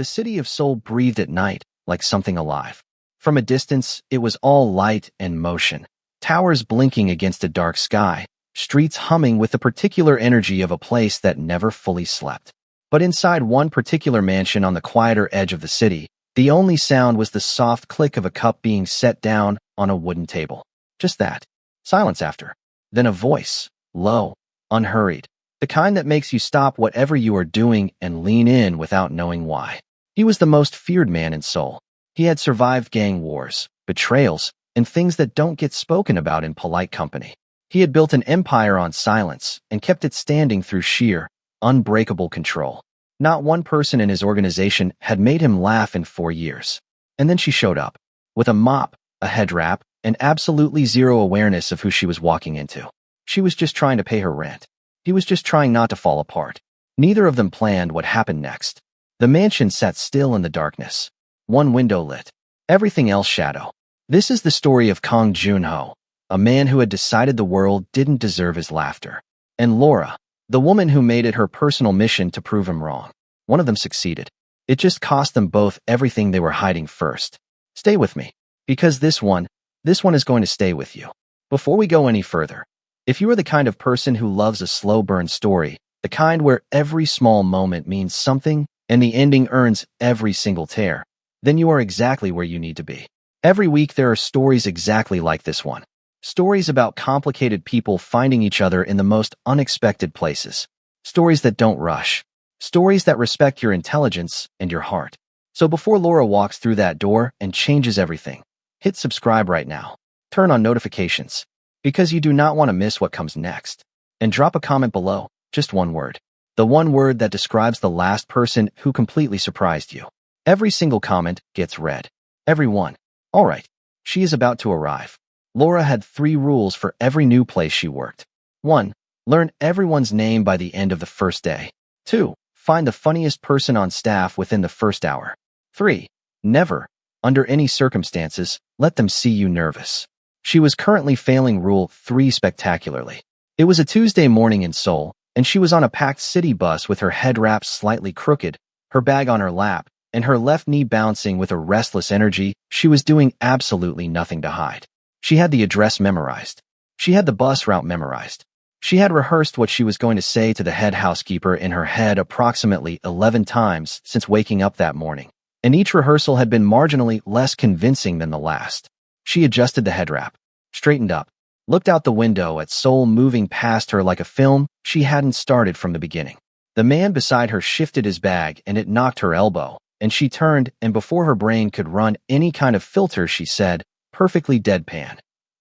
The city of Seoul breathed at night like something alive. From a distance, it was all light and motion. Towers blinking against a dark sky, streets humming with the particular energy of a place that never fully slept. But inside one particular mansion on the quieter edge of the city, the only sound was the soft click of a cup being set down on a wooden table. Just that. Silence after. Then a voice, low, unhurried, the kind that makes you stop whatever you are doing and lean in without knowing why. He was the most feared man in Seoul. He had survived gang wars, betrayals, and things that don't get spoken about in polite company. He had built an empire on silence and kept it standing through sheer, unbreakable control. Not one person in his organization had made him laugh in 4 years. And then she showed up, with a mop, a head wrap, and absolutely zero awareness of who she was walking into. She was just trying to pay her rent. He was just trying not to fall apart. Neither of them planned what happened next. The mansion sat still in the darkness. One window lit. Everything else shadow. This is the story of Kang Junho, a man who had decided the world didn't deserve his laughter. And Laura, the woman who made it her personal mission to prove him wrong. One of them succeeded. It just cost them both everything they were hiding first. Stay with me, because this one is going to stay with you. Before we go any further, if you are the kind of person who loves a slow burn story, the kind where every small moment means something and the ending earns every single tear, then you are exactly where you need to be. Every week there are stories exactly like this one. Stories about complicated people finding each other in the most unexpected places. Stories that don't rush. Stories that respect your intelligence and your heart. So before Laura walks through that door and changes everything, hit subscribe right now. Turn on notifications, because you do not want to miss what comes next. And drop a comment below, just one word. The one word that describes the last person who completely surprised you. Every single comment gets read. Every one. All right, she is about to arrive. Laura had 3 rules for every new place she worked. 1. Learn everyone's name by the end of the first day. 2. Find the funniest person on staff within the first hour. 3. Never, under any circumstances, let them see you nervous. She was currently failing Rule 3 spectacularly. It was a Tuesday morning in Seoul, and she was on a packed city bus with her head wrapped slightly crooked, her bag on her lap, and her left knee bouncing with a restless energy she was doing absolutely nothing to hide. She had the address memorized. She had the bus route memorized. She had rehearsed what she was going to say to the head housekeeper in her head approximately 11 times since waking up that morning, and each rehearsal had been marginally less convincing than the last. She adjusted the head wrap, straightened up, looked out the window at Seoul moving past her like a film she hadn't started from the beginning. The man beside her shifted his bag and it knocked her elbow, and she turned, and before her brain could run any kind of filter, she said, perfectly deadpan,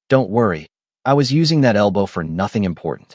"Don't worry, I was using that elbow for nothing important."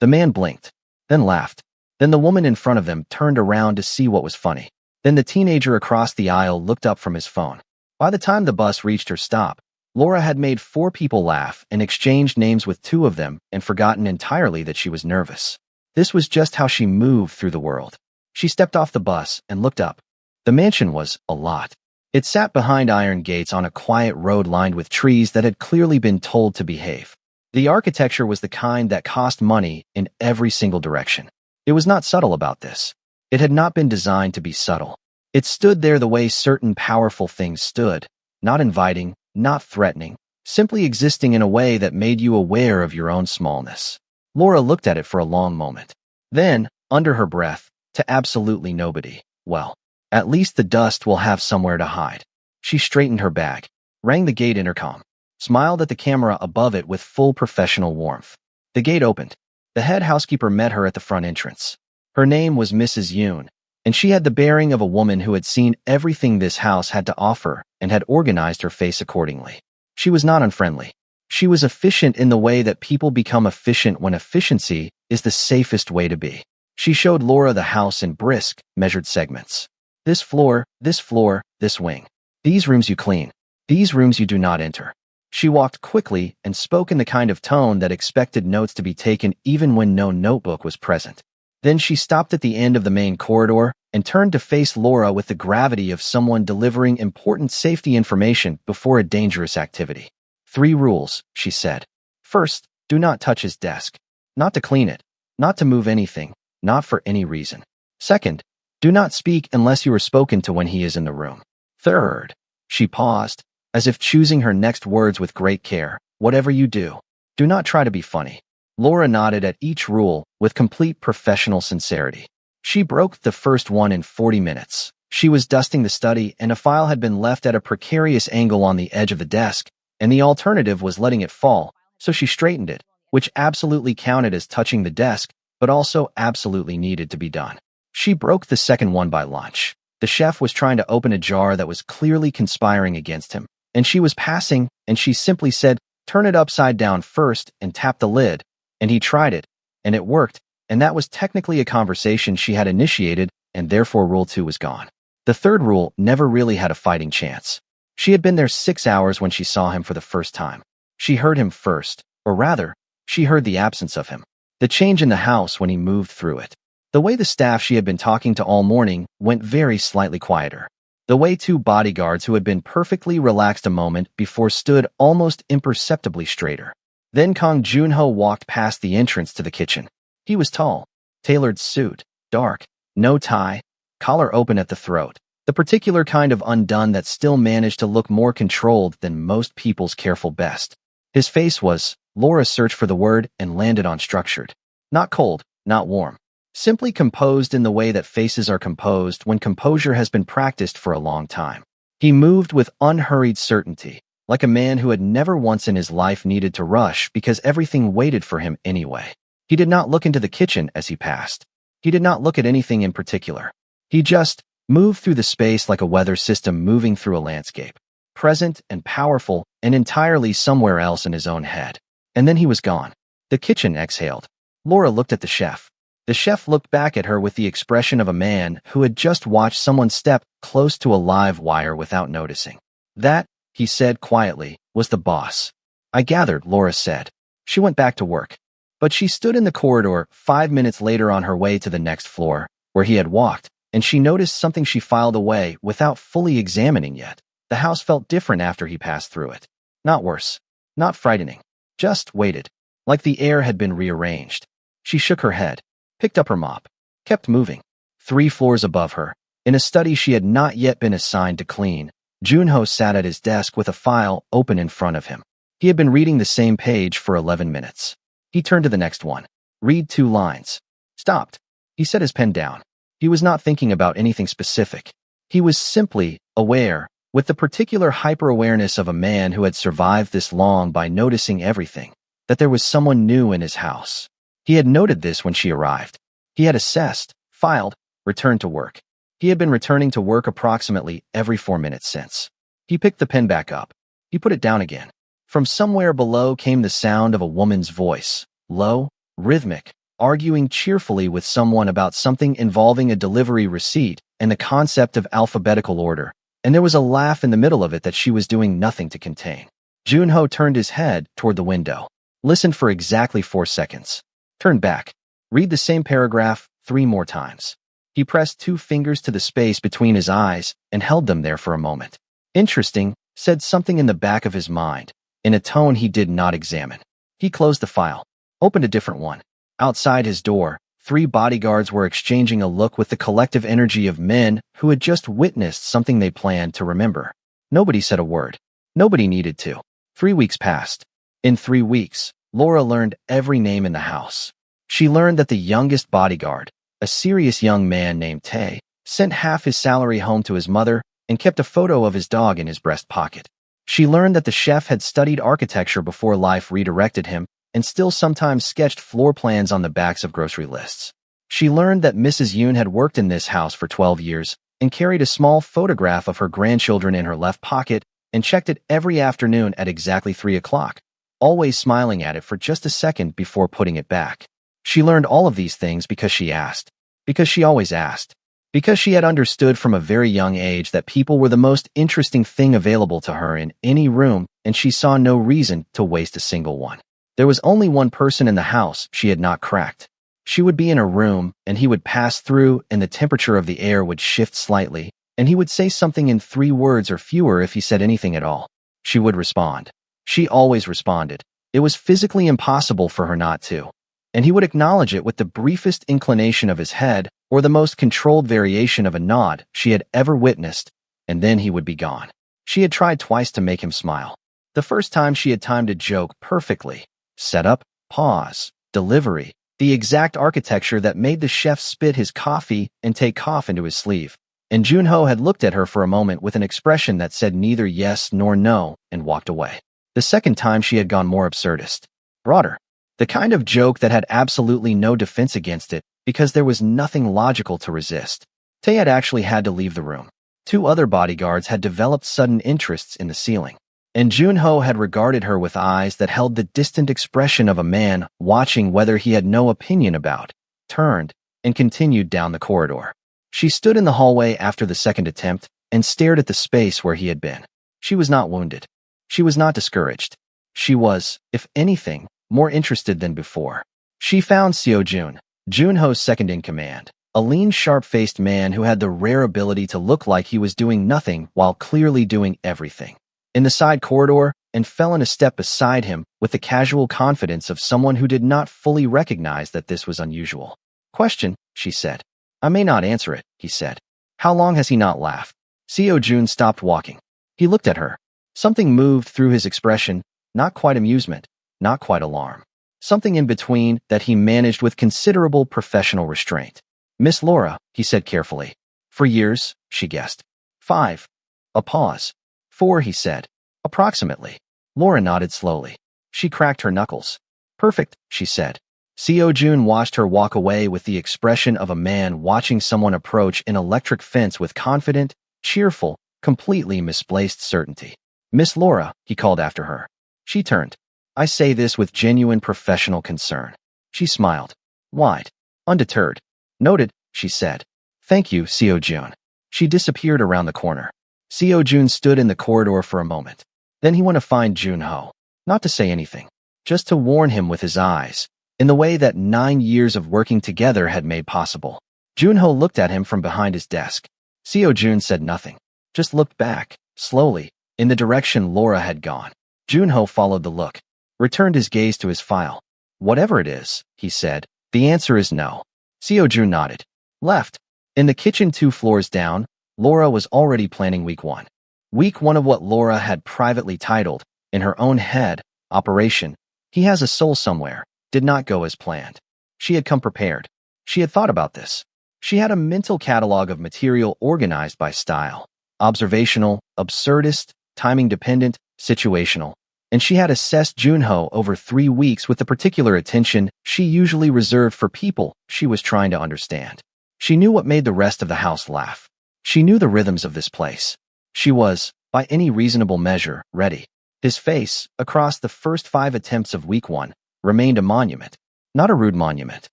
The man blinked, then laughed. Then the woman in front of them turned around to see what was funny. Then the teenager across the aisle looked up from his phone. By the time the bus reached her stop, Laura had made 4 people laugh and exchanged names with 2 of them and forgotten entirely that she was nervous. This was just how she moved through the world. She stepped off the bus and looked up. The mansion was a lot. It sat behind iron gates on a quiet road lined with trees that had clearly been told to behave. The architecture was the kind that cost money in every single direction. It was not subtle about this. It had not been designed to be subtle. It stood there the way certain powerful things stood, not inviting, not threatening, simply existing in a way that made you aware of your own smallness. Laura looked at it for a long moment. Then, under her breath, to absolutely nobody, "Well, at least the dust will have somewhere to hide." She straightened her bag, rang the gate intercom, smiled at the camera above it with full professional warmth. The gate opened. The head housekeeper met her at the front entrance. Her name was Mrs. Yoon, and she had the bearing of a woman who had seen everything this house had to offer and had organized her face accordingly. She was not unfriendly. She was efficient in the way that people become efficient when efficiency is the safest way to be. She showed Laura the house in brisk, measured segments. This floor, this wing. These rooms you clean. These rooms you do not enter. She walked quickly and spoke in the kind of tone that expected notes to be taken even when no notebook was present. Then she stopped at the end of the main corridor and turned to face Laura with the gravity of someone delivering important safety information before a dangerous activity. 3 rules, she said. First, do not touch his desk. Not to clean it. Not to move anything. Not for any reason. Second, Do not speak unless you are spoken to when he is in the room. Third, she paused, as if choosing her next words with great care. Whatever you do not try to be funny. Laura nodded at each rule with complete professional sincerity. She broke the first one in 40 minutes. She was dusting the study, and a file had been left at a precarious angle on the edge of the desk, and the alternative was letting it fall, so she straightened it, which absolutely counted as touching the desk, but also absolutely needed to be done. She broke the second one by lunch. The chef was trying to open a jar that was clearly conspiring against him, and she was passing, and she simply said, "Turn it upside down first and tap the lid," and he tried it, and it worked, and that was technically a conversation she had initiated, and therefore Rule 2 was gone. The third rule never really had a fighting chance. She had been there 6 hours when she saw him for the first time. She heard him first, or rather, she heard the absence of him. The change in the house when he moved through it. The way the staff she had been talking to all morning went very slightly quieter. The way two bodyguards who had been perfectly relaxed a moment before stood almost imperceptibly straighter. Then Kang Junho walked past the entrance to the kitchen. He was tall, tailored suit, dark, no tie, collar open at the throat, the particular kind of undone that still managed to look more controlled than most people's careful best. His face was, Laura searched for the word and landed on structured. Not cold, not warm. Simply composed in the way that faces are composed when composure has been practiced for a long time. He moved with unhurried certainty, like a man who had never once in his life needed to rush because everything waited for him anyway. He did not look into the kitchen as he passed. He did not look at anything in particular. He just moved through the space like a weather system moving through a landscape, present and powerful and entirely somewhere else in his own head. And then he was gone. The kitchen exhaled. Laura looked at the chef. The chef looked back at her with the expression of a man who had just watched someone step close to a live wire without noticing. That, he said quietly, was the boss. I gathered, Laura said. She went back to work. But she stood in the corridor 5 minutes later on her way to the next floor, where he had walked, and she noticed something she filed away without fully examining yet. The house felt different after he passed through it. Not worse. Not frightening. Just waited. Like the air had been rearranged. She shook her head, picked up her mop, kept moving. 3 floors above her, in a study she had not yet been assigned to clean, Junho sat at his desk with a file open in front of him. He had been reading the same page for 11 minutes. He turned to the next one. Read 2 lines. Stopped. He set his pen down. He was not thinking about anything specific. He was simply aware, with the particular hyper-awareness of a man who had survived this long by noticing everything, that there was someone new in his house. He had noted this when she arrived. He had assessed, filed, returned to work. He had been returning to work approximately every 4 minutes since. He picked the pen back up. He put it down again. From somewhere below came the sound of a woman's voice, low, rhythmic, arguing cheerfully with someone about something involving a delivery receipt and the concept of alphabetical order, and there was a laugh in the middle of it that she was doing nothing to contain. Junho turned his head toward the window, listened for exactly 4 seconds, turned back, read the same paragraph 3 more times. He pressed 2 fingers to the space between his eyes and held them there for a moment. Interesting, said something in the back of his mind, in a tone he did not examine. He closed the file, opened a different one. Outside his door, 3 bodyguards were exchanging a look with the collective energy of men who had just witnessed something they planned to remember. Nobody said a word. Nobody needed to. 3 weeks passed. In 3 weeks, Laura learned every name in the house. She learned that the youngest bodyguard, a serious young man named Tae, sent half his salary home to his mother and kept a photo of his dog in his breast pocket. She learned that the chef had studied architecture before life redirected him and still sometimes sketched floor plans on the backs of grocery lists. She learned that Mrs. Yoon had worked in this house for 12 years and carried a small photograph of her grandchildren in her left pocket and checked it every afternoon at exactly 3 o'clock, always smiling at it for just a second before putting it back. She learned all of these things because she asked. Because she always asked. Because she had understood from a very young age that people were the most interesting thing available to her in any room, and she saw no reason to waste a single one. There was only one person in the house she had not cracked. She would be in a room, and he would pass through, and the temperature of the air would shift slightly, and he would say something in 3 words or fewer if he said anything at all. She would respond. She always responded. It was physically impossible for her not to. And he would acknowledge it with the briefest inclination of his head, or the most controlled variation of a nod she had ever witnessed, and then he would be gone. She had tried twice to make him smile. The first time she had timed a joke perfectly. Setup, pause, delivery, the exact architecture that made the chef spit his coffee and take cough into his sleeve. And Junho had looked at her for a moment with an expression that said neither yes nor no and walked away. The second time she had gone more absurdist. Broader. The kind of joke that had absolutely no defense against it because there was nothing logical to resist. Tae had actually had to leave the room. 2 other bodyguards had developed sudden interests in the ceiling, and Junho had regarded her with eyes that held the distant expression of a man watching whether he had no opinion about, turned, and continued down the corridor. She stood in the hallway after the second attempt and stared at the space where he had been. She was not wounded. She was not discouraged. She was, if anything, more interested than before. She found Seo Jun, Junho's second-in-command, a lean, sharp-faced man who had the rare ability to look like he was doing nothing while clearly doing everything. In the side corridor, and fell in a step beside him with the casual confidence of someone who did not fully recognize that this was unusual. Question, she said. I may not answer it, he said. How long has he not laughed? Seo Jun stopped walking. He looked at her. Something moved through his expression, not quite amusement, not quite alarm. Something in between that he managed with considerable professional restraint. Miss Laura, he said carefully. For years, she guessed. 5. A pause. 4, he said. Approximately. Laura nodded slowly. She cracked her knuckles. Perfect, she said. Seo Jun watched her walk away with the expression of a man watching someone approach an electric fence with confident, cheerful, completely misplaced certainty. Miss Laura, he called after her. She turned. I say this with genuine professional concern. She smiled. Wide. Undeterred. Noted, she said. Thank you, Seo Jun. She disappeared around the corner. Seo Jun stood in the corridor for a moment. Then he went to find Junho. Not to say anything. Just to warn him with his eyes, in the way that 9 years of working together had made possible. Junho looked at him from behind his desk. Seo Jun said nothing. Just looked back, slowly, in the direction Laura had gone. Junho followed the look. Returned his gaze to his file. Whatever it is, he said, the answer is no. Seo Jun nodded. Left. In the kitchen 2 floors down, Laura was already planning week 1. Week 1 of what Laura had privately titled, in her own head, Operation He Has a Soul Somewhere, did not go as planned. She had come prepared. She had thought about this. She had a mental catalog of material organized by style. Observational, absurdist, timing-dependent, situational. And she had assessed Junho over 3 weeks with the particular attention she usually reserved for people she was trying to understand. She knew what made the rest of the house laugh. She knew the rhythms of this place. She was, by any reasonable measure, ready. His face, across the first 5 attempts of week 1, remained a monument. Not a rude monument.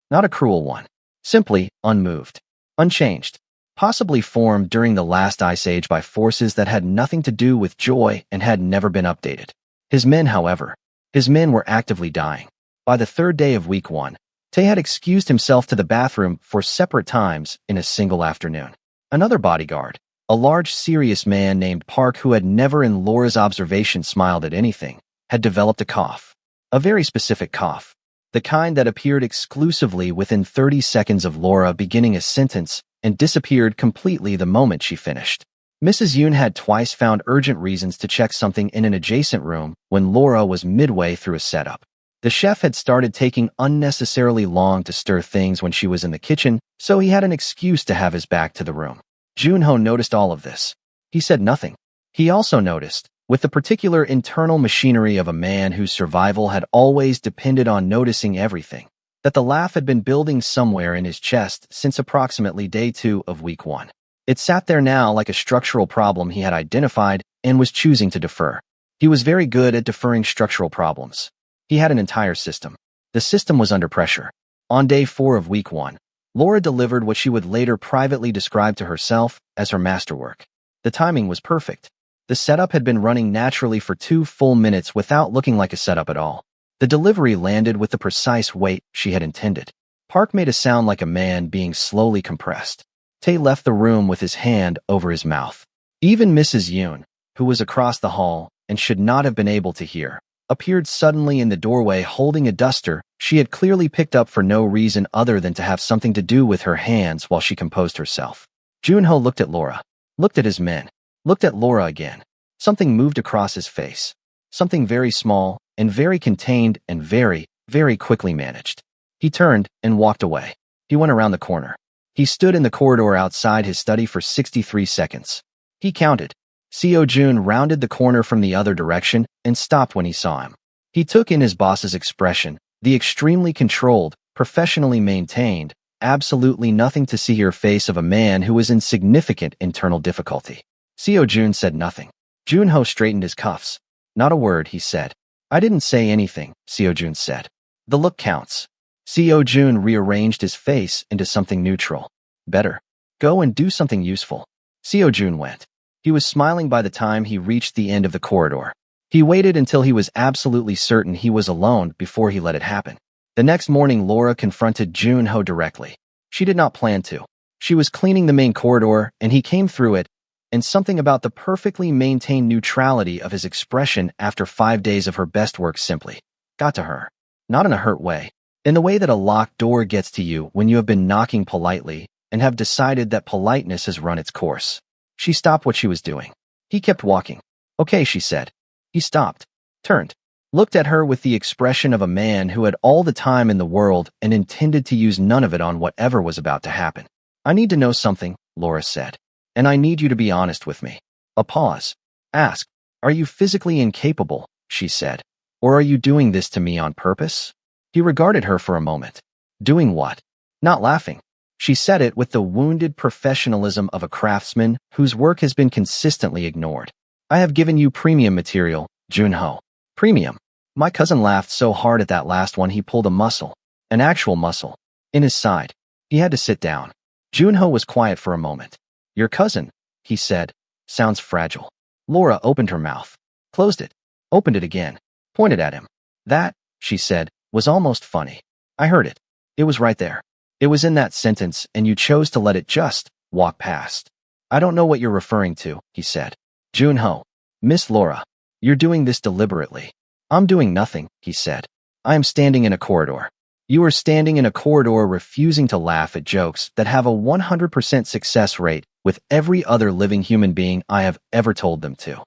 Not a cruel one. Simply unmoved. Unchanged. Possibly formed during the last ice age by forces that had nothing to do with joy and had never been updated. His men, however, were actively dying. By the 3rd day of week 1, Tae had excused himself to the bathroom for separate times in a single afternoon. Another bodyguard, a large, serious man named Park who had never in Laura's observation smiled at anything, had developed a cough. A very specific cough. The kind that appeared exclusively within 30 seconds of Laura beginning a sentence and disappeared completely the moment she finished. Mrs. Yoon had twice found urgent reasons to check something in an adjacent room when Laura was midway through a setup. The chef had started taking unnecessarily long to stir things when she was in the kitchen, so he had an excuse to have his back to the room. Junho noticed all of this. He said nothing. He also noticed, with the particular internal machinery of a man whose survival had always depended on noticing everything, that the laugh had been building somewhere in his chest since approximately day 2 of week 1. It sat there now like a structural problem he had identified and was choosing to defer. He was very good at deferring structural problems. He had an entire system. The system was under pressure. On day 4 of week 1, Laura delivered what she would later privately describe to herself as her masterwork. The timing was perfect. The setup had been running naturally for 2 full minutes without looking like a setup at all. The delivery landed with the precise weight she had intended. Park made a sound like a man being slowly compressed. Tae left the room with his hand over his mouth. Even Mrs. Yoon, who was across the hall and should not have been able to hear, appeared suddenly in the doorway holding a duster she had clearly picked up for no reason other than to have something to do with her hands while she composed herself. Junho looked at Laura, looked at his men, looked at Laura again. Something moved across his face. Something very small and very contained and very, very quickly managed. He turned and walked away. He went around the corner. He stood in the corridor outside his study for 63 seconds. He counted. Seo Jun rounded the corner from the other direction and stopped when he saw him. He took in his boss's expression, the extremely controlled, professionally maintained, absolutely nothing to see here face of a man who was in significant internal difficulty. Seo Jun said nothing. Junho straightened his cuffs. Not a word, he said. I didn't say anything, Seo Jun said. The look counts. Seo Jun rearranged his face into something neutral. Better. Go and do something useful. Seo Jun went. He was smiling by the time he reached the end of the corridor. He waited until he was absolutely certain he was alone before he let it happen. The next morning, Laura confronted Junho directly. She did not plan to. She was cleaning the main corridor, and he came through it, and something about the perfectly maintained neutrality of his expression after 5 days of her best work simply got to her. Not in a hurt way. In the way that a locked door gets to you when you have been knocking politely and have decided that politeness has run its course. She stopped what she was doing. He kept walking. Okay, she said. He stopped, turned, looked at her with the expression of a man who had all the time in the world and intended to use none of it on whatever was about to happen. I need to know something, Laura said. And I need you to be honest with me. A pause. Ask, are you physically incapable, she said, or are you doing this to me on purpose? He regarded her for a moment. Doing what? Not laughing. She said it with the wounded professionalism of a craftsman whose work has been consistently ignored. I have given you premium material, Junho. Premium. My cousin laughed so hard at that last one he pulled a muscle, an actual muscle, in his side. He had to sit down. Junho was quiet for a moment. Your cousin, he said, sounds fragile. Laura opened her mouth, closed it, opened it again, pointed at him. That, she said, was almost funny. I heard it. It was right there. It was in that sentence, and you chose to let it just walk past. I don't know what you're referring to, he said. Junho. Miss Laura. You're doing this deliberately. I'm doing nothing, he said. I am standing in a corridor. You are standing in a corridor refusing to laugh at jokes that have a 100% success rate with every other living human being I have ever told them to.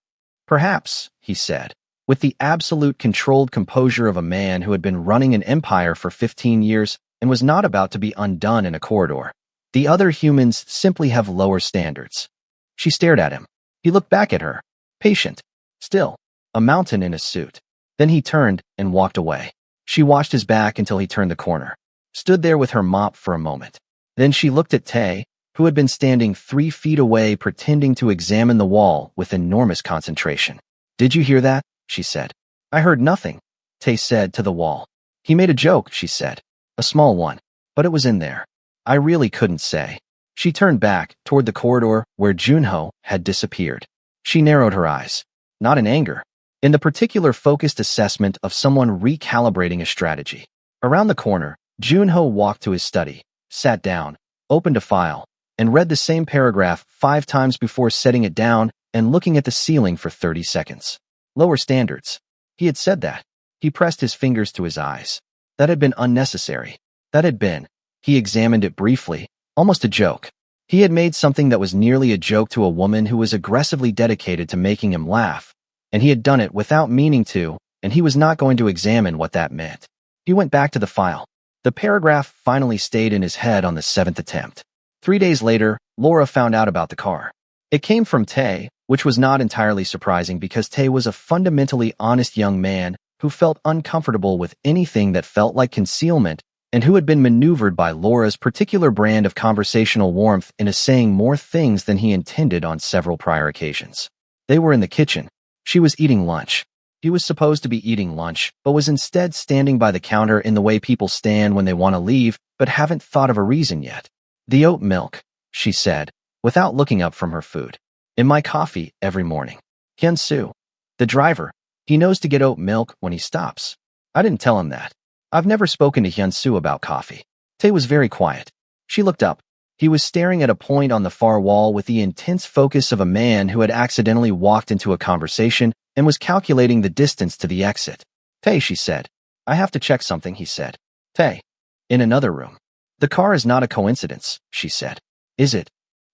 Perhaps, he said, with the absolute controlled composure of a man who had been running an empire for 15 years and was not about to be undone in a corridor. The other humans simply have lower standards. She stared at him. He looked back at her, patient, still, a mountain in a suit. Then he turned and walked away. She watched his back until he turned the corner, stood there with her mop for a moment. Then she looked at Tae, who had been standing 3 feet away pretending to examine the wall with enormous concentration. Did you hear that? She said. I heard nothing, Tae said to the wall. He made a joke, she said. A small one, but it was in there. I really couldn't say. She turned back toward the corridor where Junho had disappeared. She narrowed her eyes, not in anger, in the particular focused assessment of someone recalibrating a strategy. Around the corner, Junho walked to his study, sat down, opened a file, and read the same paragraph 5 times before setting it down and looking at the ceiling for 30 seconds. Lower standards. He had said that. He pressed his fingers to his eyes. That had been unnecessary. That had been. He examined it briefly, almost a joke. He had made something that was nearly a joke to a woman who was aggressively dedicated to making him laugh, and he had done it without meaning to, and he was not going to examine what that meant. He went back to the file. The paragraph finally stayed in his head on the 7th attempt. 3 days later, Laura found out about the car. It came from Tae, which was not entirely surprising because Tae was a fundamentally honest young man who felt uncomfortable with anything that felt like concealment and who had been maneuvered by Laura's particular brand of conversational warmth into saying more things than he intended on several prior occasions. They were in the kitchen. She was eating lunch. He was supposed to be eating lunch, but was instead standing by the counter in the way people stand when they want to leave but haven't thought of a reason yet. The oat milk, she said, without looking up from her food. In my coffee every morning. Hyun-soo, the driver, he knows to get oat milk when he stops. I didn't tell him that. I've never spoken to Hyun-soo about coffee. Tae was very quiet. She looked up. He was staring at a point on the far wall with the intense focus of a man who had accidentally walked into a conversation and was calculating the distance to the exit. Tay, she said. I have to check something, he said. Tay. In another room. The car is not a coincidence, she said. Is it?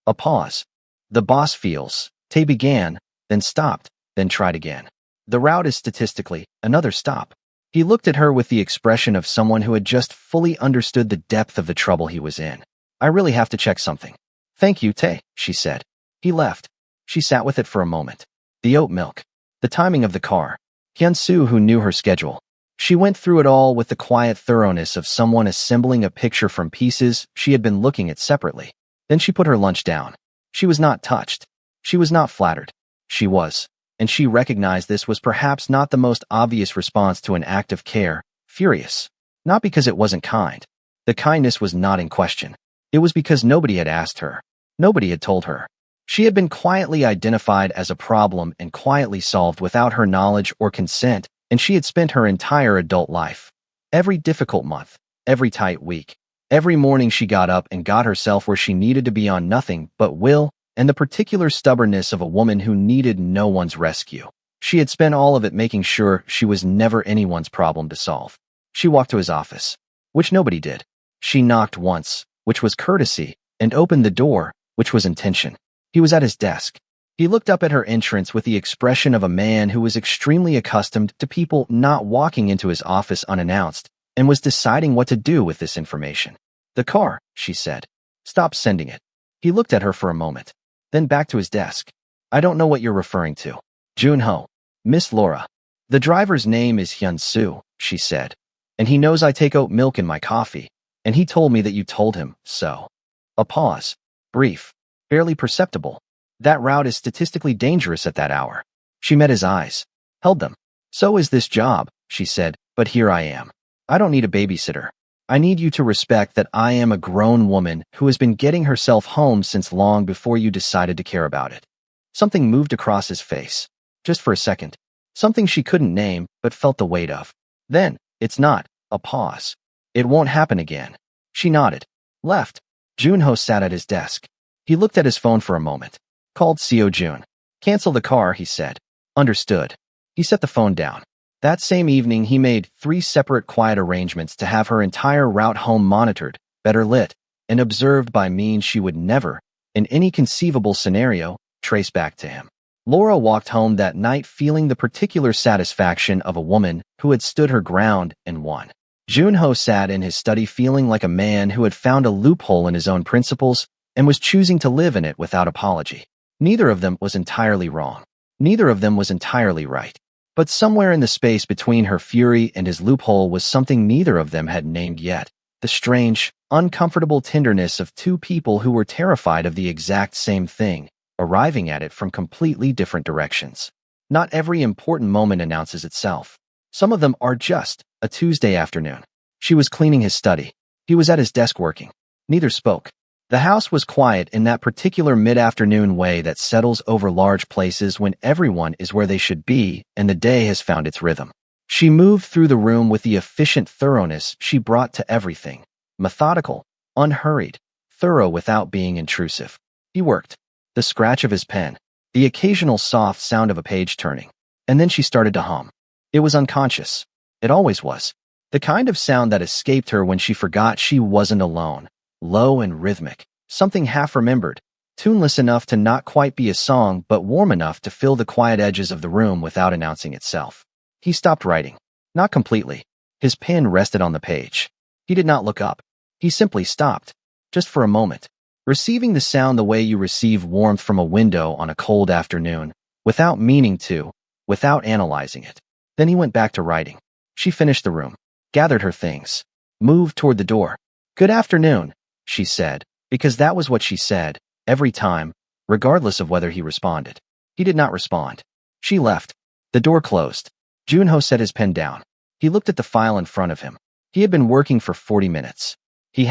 A pause. The boss feels. Tay began, then stopped, then tried again. The route is statistically another stop. He looked at her with the expression of someone who had just fully understood the depth of the trouble he was in. I really have to check something. Thank you, Tay, she said. He left. She sat with it for a moment. The oat milk. The timing of the car. Hyun-soo, who knew her schedule. She went through it all with the quiet thoroughness of someone assembling a picture from pieces she had been looking at separately. Then she put her lunch down. She was not touched. She was not flattered. She was. And she recognized this was perhaps not the most obvious response to an act of care, furious. Not because it wasn't kind. The kindness was not in question. It was because nobody had asked her. Nobody had told her. She had been quietly identified as a problem and quietly solved without her knowledge or consent, and she had spent her entire adult life. Every difficult month, every tight week, every morning she got up and got herself where she needed to be on nothing but will and the particular stubbornness of a woman who needed no one's rescue. She had spent all of it making sure she was never anyone's problem to solve. She walked to his office, which nobody did. She knocked once, which was courtesy, and opened the door, which was intention. He was at his desk. He looked up at her entrance with the expression of a man who was extremely accustomed to people not walking into his office unannounced and was deciding what to do with this information. The car, she said. Stop sending it. He looked at her for a moment, then back to his desk. I don't know what you're referring to. Junho. Miss Laura. The driver's name is Hyun-soo, she said. And he knows I take oat milk in my coffee, and he told me that you told him so. A pause. Brief. Barely perceptible. That route is statistically dangerous at that hour. She met his eyes. Held them. So is this job, she said, but here I am. I don't need a babysitter. I need you to respect that I am a grown woman who has been getting herself home since long before you decided to care about it. Something moved across his face. Just for a second. Something she couldn't name, but felt the weight of. Then, it's not. A pause. It won't happen again. She nodded. Left. Junho sat at his desk. He looked at his phone for a moment. Called Seo Jun. Cancel the car, he said. Understood. He set the phone down. That same evening, he made 3 separate quiet arrangements to have her entire route home monitored, better lit, and observed by means she would never, in any conceivable scenario, trace back to him. Laura walked home that night feeling the particular satisfaction of a woman who had stood her ground and won. Junho sat in his study feeling like a man who had found a loophole in his own principles and was choosing to live in it without apology. Neither of them was entirely wrong. Neither of them was entirely right. But somewhere in the space between her fury and his loophole was something neither of them had named yet. The strange, uncomfortable tenderness of 2 people who were terrified of the exact same thing, arriving at it from completely different directions. Not every important moment announces itself. Some of them are just a Tuesday afternoon. She was cleaning his study. He was at his desk working. Neither spoke. The house was quiet in that particular mid-afternoon way that settles over large places when everyone is where they should be and the day has found its rhythm. She moved through the room with the efficient thoroughness she brought to everything. Methodical, unhurried, thorough without being intrusive. He worked. The scratch of his pen, the occasional soft sound of a page turning. And then she started to hum. It was unconscious. It always was. The kind of sound that escaped her when she forgot she wasn't alone. Low and rhythmic, something half-remembered, tuneless enough to not quite be a song but warm enough to fill the quiet edges of the room without announcing itself. He stopped writing. Not completely. His pen rested on the page. He did not look up. He simply stopped, just for a moment, receiving the sound the way you receive warmth from a window on a cold afternoon, without meaning to, without analyzing it. Then he went back to writing. She finished the room, gathered her things, moved toward the door. Good afternoon, she said, because that was what she said, every time, regardless of whether he responded. He did not respond. She left. The door closed. Junho set his pen down. He looked at the file in front of him. He had been working for 40 minutes. He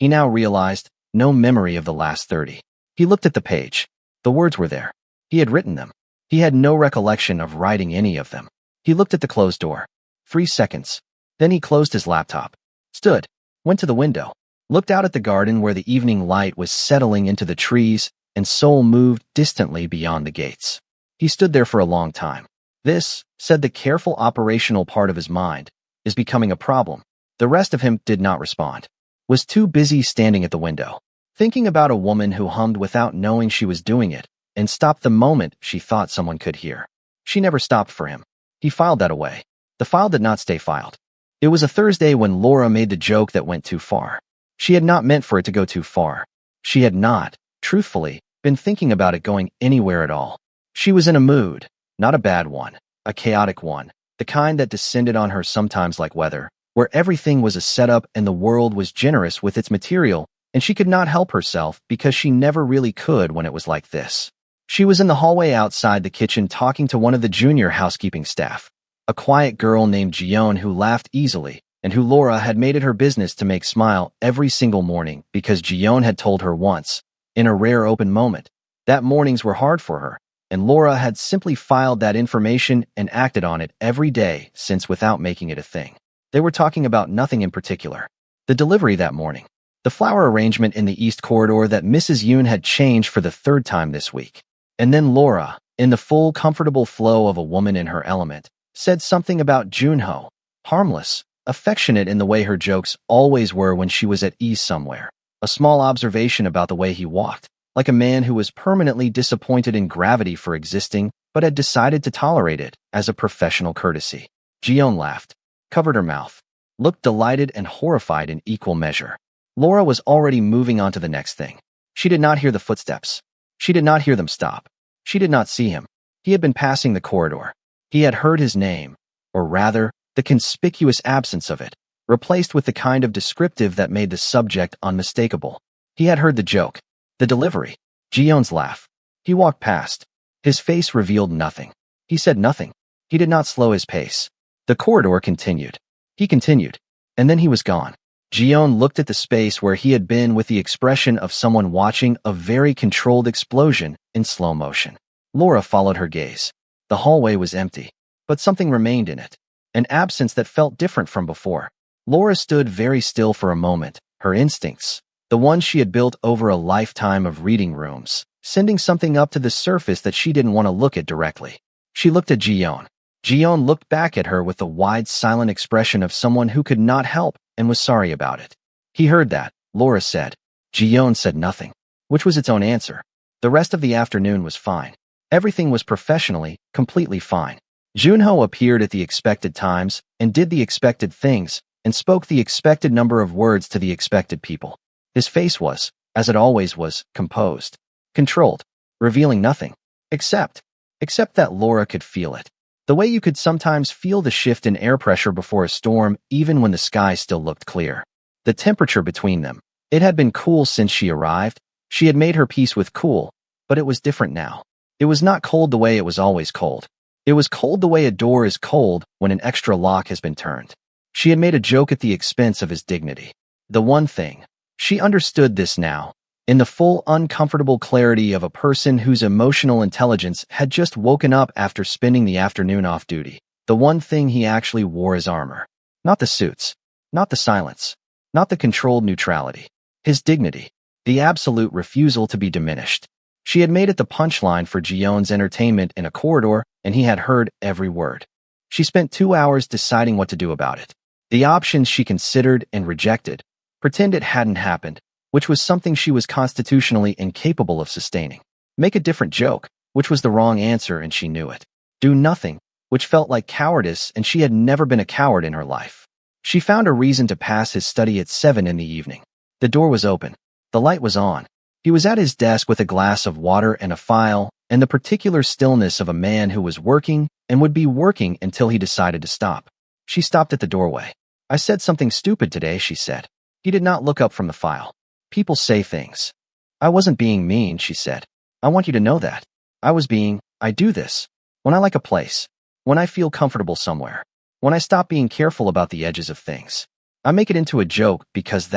now realized, no memory of the last 30. He looked at the page. The words were there. He had written them. He had no recollection of writing any of them. He looked at the closed door. 3 seconds. Then he closed his laptop. Stood. Went to the window. Looked out at the garden where the evening light was settling into the trees and Seoul moved distantly beyond the gates. He stood there for a long time. This, said the careful operational part of his mind, is becoming a problem. The rest of him did not respond. Was too busy standing at the window, thinking about a woman who hummed without knowing she was doing it, and stopped the moment she thought someone could hear. She never stopped for him. He filed that away. The file did not stay filed. It was a Thursday when Laura made the joke that went too far. She had not meant for it to go too far. She had not, truthfully, been thinking about it going anywhere at all. She was in a mood, not a bad one, a chaotic one, the kind that descended on her sometimes like weather, where everything was a setup and the world was generous with its material, and she could not help herself because she never really could when it was like this. She was in the hallway outside the kitchen talking to one of the junior housekeeping staff, a quiet girl named Gion who laughed easily, and who Laura had made it her business to make smile every single morning because Gion had told her once, in a rare open moment, that mornings were hard for her, and Laura had simply filed that information and acted on it every day since without making it a thing. They were talking about nothing in particular. The delivery that morning. The flower arrangement in the east corridor that Mrs. Yoon had changed for the third time this week. And then Laura, in the full comfortable flow of a woman in her element, said something about Junho, harmless, affectionate in the way her jokes always were when she was at ease somewhere. A small observation about the way he walked, like a man who was permanently disappointed in gravity for existing, but had decided to tolerate it as a professional courtesy. Gion laughed, covered her mouth, looked delighted and horrified in equal measure. Laura was already moving on to the next thing. She did not hear the footsteps. She did not hear them stop. She did not see him. He had been passing the corridor. He had heard his name, or rather, the conspicuous absence of it, replaced with the kind of descriptive that made the subject unmistakable. He had heard the joke, the delivery, Gion's laugh. He walked past. His face revealed nothing. He said nothing. He did not slow his pace. The corridor continued. He continued. And then he was gone. Gion looked at the space where he had been with the expression of someone watching a very controlled explosion in slow motion. Laura followed her gaze. The hallway was empty, but something remained in it, an absence that felt different from before. Laura stood very still for a moment, her instincts, the ones she had built over a lifetime of reading rooms, sending something up to the surface that she didn't want to look at directly. She looked at Gion. Gion looked back at her with the wide, silent expression of someone who could not help and was sorry about it. He heard that, Laura said. Gion said nothing, which was its own answer. The rest of the afternoon was fine. Everything was professionally, completely fine. Junho appeared at the expected times and did the expected things and spoke the expected number of words to the expected people. His face was, as it always was, composed, controlled, revealing nothing, except that Laura could feel it. The way you could sometimes feel the shift in air pressure before a storm even when the sky still looked clear. The temperature between them. It had been cool since she arrived. She had made her peace with cool, but it was different now. It was not cold the way it was always cold. It was cold the way a door is cold when an extra lock has been turned. She had made a joke at the expense of his dignity. The one thing. She understood this now, in the full uncomfortable clarity of a person whose emotional intelligence had just woken up after spending the afternoon off duty. The one thing he actually wore as armor. Not the suits. Not the silence. Not the controlled neutrality. His dignity. The absolute refusal to be diminished. She had made it the punchline for Gion's entertainment in a corridor, and he had heard every word. She spent 2 hours deciding what to do about it. The options she considered and rejected. Pretend it hadn't happened, which was something she was constitutionally incapable of sustaining. Make a different joke, which was the wrong answer and she knew it. Do nothing, which felt like cowardice and she had never been a coward in her life. She found a reason to pass his study at 7 in the evening. The door was open. The light was on. He was at his desk with a glass of water and a file, and the particular stillness of a man who was working and would be working until he decided to stop. She stopped at the doorway. I said something stupid today, she said. He did not look up from the file. People say things. I wasn't being mean, she said. I want you to know that. I do this. When I like a place. When I feel comfortable somewhere. When I stop being careful about the edges of things. I make it into a joke because